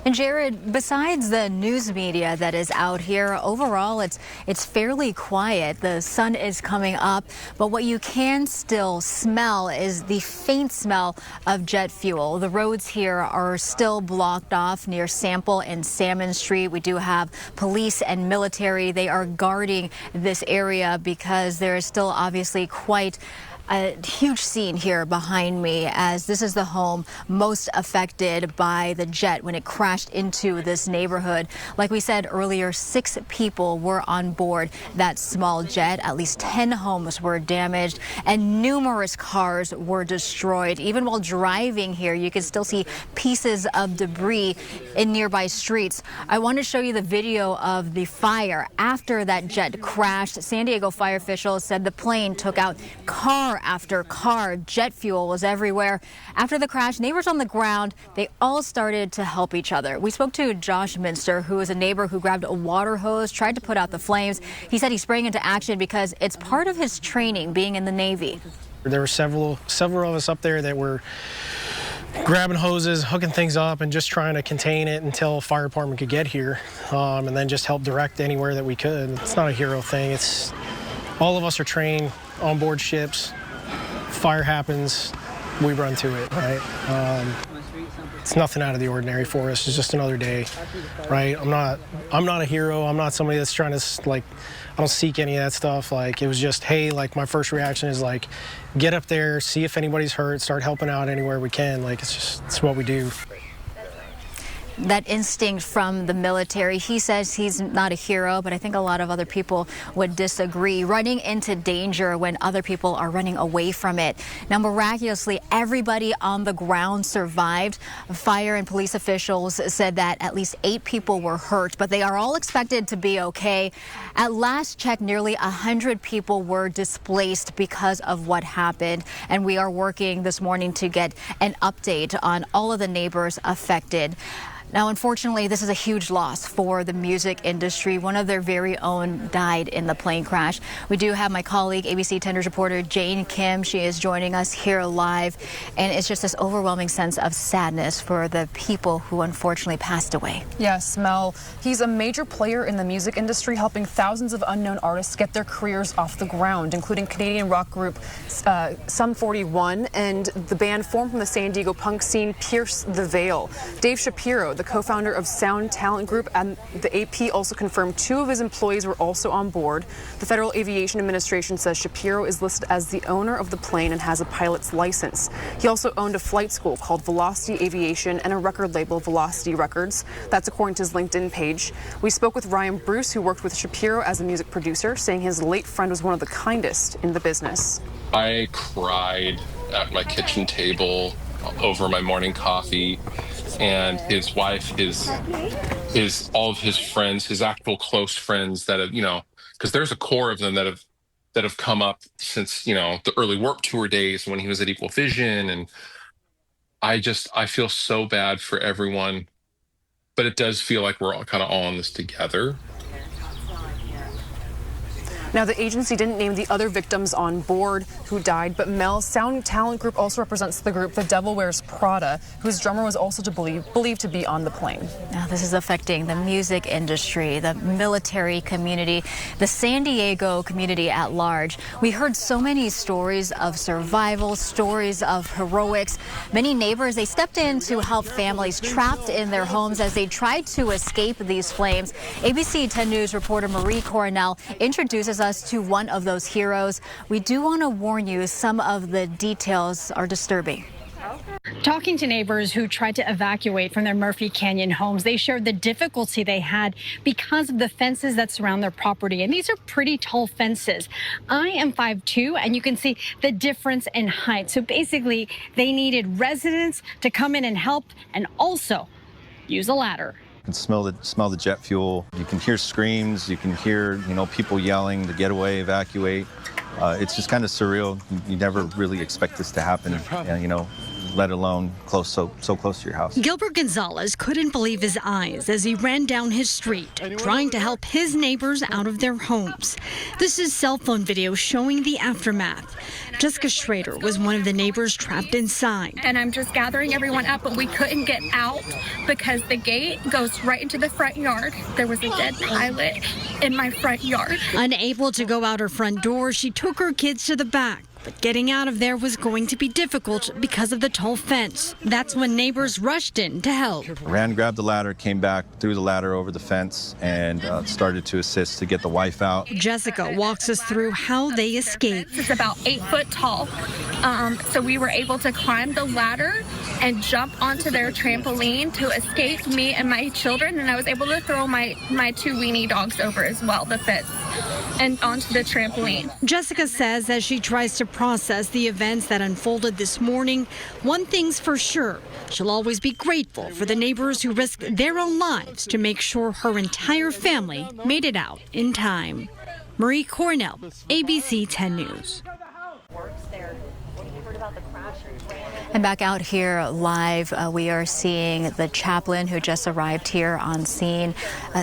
And Jared, besides the news media that is out here, overall it's fairly quiet. The sun is coming up, but what you can still smell is the faint smell of jet fuel. The roads here are still blocked off near Sample and Salmon Street. We do have police and military. They are guarding this area because there is still obviously quite a huge scene here behind me, as this is the home most affected by the jet when it crashed into this neighborhood. Like we said earlier, 6 people were on board that small jet. At least 10 homes were damaged and numerous cars were destroyed. Even while driving here, you can still see pieces of debris in nearby streets. I want to show you the video of the fire after that jet crashed. San Diego fire officials said the plane took out car after car. Jet fuel was everywhere. After the crash, neighbors on the ground, they all started to help each other. We spoke to Josh Minster, who is a neighbor who grabbed a water hose, tried to put out the flames. He said he sprang into action because it's part of his training being in the Navy. There were several of us up there that were grabbing hoses, hooking things up, and just trying to contain it until fire department could get here, and then just help direct anywhere that we could. It's not a hero thing. It's all of us are trained on board ships. Fire happens, we run to it, right? It's nothing out of the ordinary for us. It's just another day, right? I'm not a hero. I'm not somebody that's trying to, like, I don't seek any of that stuff. Like, it was just, hey, like, my first reaction is like, get up there, see if anybody's hurt, start helping out anywhere we can. Like, it's what we do. That instinct from the military. He says he's not a hero, but I think a lot of other people would disagree. Running into danger when other people are running away from it. Now, miraculously, everybody on the ground survived. Fire and police officials said that at least 8 people were hurt, but they are all expected to be okay. At last check, nearly 100 people were displaced because of what happened, and we are working this morning to get an update on all of the neighbors affected. Now, unfortunately, this is a huge loss for the music industry. One of their very own died in the plane crash. We do have my colleague, ABC 10 News reporter Jane Kim. She is joining us here live. And it's just this overwhelming sense of sadness for the people who unfortunately passed away. Yes, Mel. He's a major player in the music industry, helping thousands of unknown artists get their careers off the ground, including Canadian rock group Sum 41 and the band formed from the San Diego punk scene, Pierce the Veil. Dave Shapiro, the co-founder of Sound Talent Group, and the AP also confirmed 2 of his employees were also on board. The Federal Aviation Administration says Shapiro is listed as the owner of the plane and has a pilot's license. He also owned a flight school called Velocity Aviation and a record label, Velocity Records. That's according to his LinkedIn page. We spoke with Ryan Bruce, who worked with Shapiro as a music producer, saying his late friend was one of the kindest in the business. I cried at my kitchen table over my morning coffee, and his wife, his all of his friends, his actual close friends that have, because there's a core of them that have come up since, the early Warped Tour days when he was at Equal Vision. And I feel so bad for everyone, but it does feel like we're all kind of all in this together. Now, the agency didn't name the other victims on board who died, but Mel's Sound Talent Group also represents the group The Devil Wears Prada, whose drummer was also believed to be on the plane. Now, this is affecting the music industry, the military community, the San Diego community at large. We heard so many stories of survival, stories of heroics. Many neighbors, they stepped in to help families trapped in their homes as they tried to escape these flames. ABC 10 News reporter Marie Coronel introduces us to one of those heroes. We do want to warn you, some of the details are disturbing. Talking to neighbors who tried to evacuate from their Murphy Canyon homes, they shared the difficulty they had because of the fences that surround their property. And these are pretty tall fences. I am 5'2", and you can see the difference in height. So basically, they needed residents to come in and help and also use a ladder. You can smell the jet fuel. You can hear screams. You can hear, people yelling to get away, evacuate. It's just kind of surreal. You never really expect this to happen. let alone so close to your house. Gilbert Gonzalez couldn't believe his eyes as he ran down his street, trying to help his neighbors out of their homes. This is cell phone video showing the aftermath. Jessica Schrader was one of the neighbors trapped inside. And I'm just gathering everyone up, but we couldn't get out because the gate goes right into the front yard. There was a dead pilot in my front yard. Unable to go out her front door, she took her kids to the back. But getting out of there was going to be difficult because of the tall fence. That's when neighbors rushed in to help. Ran, grabbed the ladder, came back, threw the ladder over the fence, and started to assist to get the wife out. Jessica walks us through how they escaped. It's about 8 foot tall. So we were able to climb the ladder and jump onto their trampoline to escape me and my children. And I was able to throw my 2 weenie dogs over as well, the fence, and onto the trampoline. Jessica says as she tries to process the events that unfolded this morning, one thing's for sure, she'll always be grateful for the neighbors who risked their own lives to make sure her entire family made it out in time. Marie Cornell, ABC 10 News. And back out here live, we are seeing the chaplain who just arrived here on scene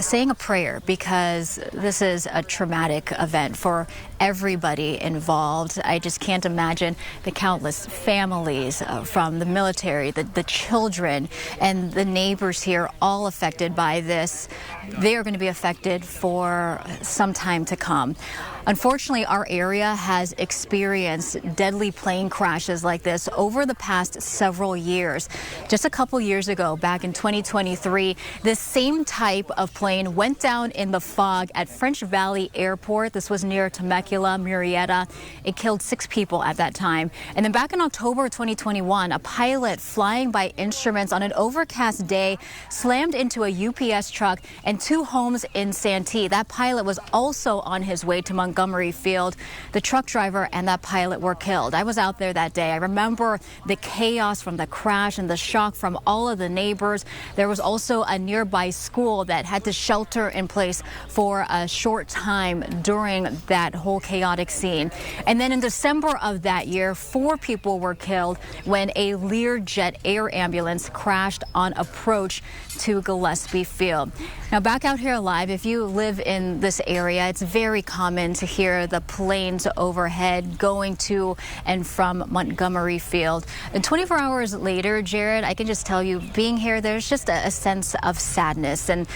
saying a prayer because this is a traumatic event for everybody involved. I just can't imagine the countless families from the military, the children, and the neighbors here all affected by this. They are going to be affected for some time to come. Unfortunately, our area has experienced deadly plane crashes like this over the past several years. Just a couple years ago, back in 2023, this same type of plane went down in the fog at French Valley Airport. This was near Temecula, Murrieta. It killed 6 people at that time. And then back in October 2021, a pilot flying by instruments on an overcast day slammed into a UPS truck and 2 homes in Santee. That pilot was also on his way to Montgomery Field. The truck driver and that pilot were killed. I was out there that day. I remember the chaos from the crash and the shock from all of the neighbors. There was also a nearby school that had to shelter in place for a short time during that whole chaotic scene. And then in December of that year, 4 people were killed when a Learjet air ambulance crashed on approach to Gillespie Field. Now back out here live, if you live in this area, it's very common to hear the planes overhead going to and from Montgomery Field. And 24 hours later, Jared, I can just tell you, being here, there's just a sense of sadness. And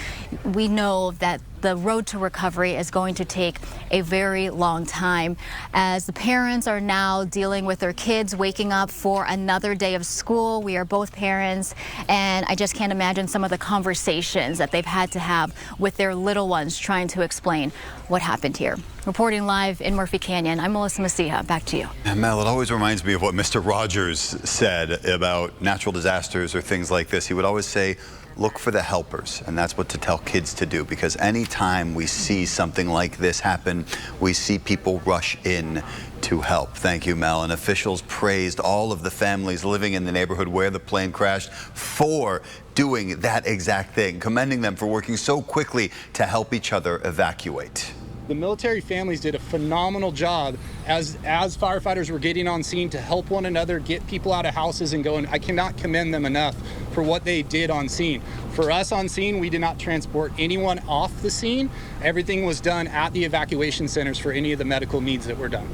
we know that the road to recovery is going to take a very long time as the parents are now dealing with their kids waking up for another day of school. We are both parents, and I just can't imagine some of the conversations that they've had to have with their little ones trying to explain what happened here. Reporting live in Murphy Canyon, I'm Melissa Messiha. Back to you. And Mel, it always reminds me of what Mr. Rogers said about natural disasters or things like this. He would always say, look for the helpers, and that's what to tell kids to do, because anytime we see something like this happen, we see people rush in to help. Thank you, Mel. And officials praised all of the families living in the neighborhood where the plane crashed for doing that exact thing, commending them for working so quickly to help each other evacuate. The military families did a phenomenal job as firefighters were getting on scene to help one another, get people out of houses and going. I cannot commend them enough for what they did on scene. For us on scene, we did not transport anyone off the scene. Everything was done at the evacuation centers for any of the medical needs that were done.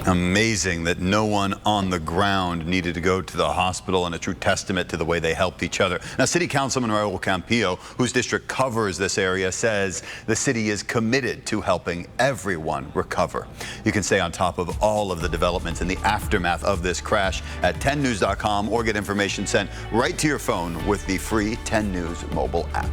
Amazing that no one on the ground needed to go to the hospital, and a true testament to the way they helped each other. Now, City Councilman Raul Campillo, whose district covers this area, says the city is committed to helping everyone recover. You can stay on top of all of the developments in the aftermath of this crash at 10news.com or get information sent right to your phone with the free 10 News mobile app.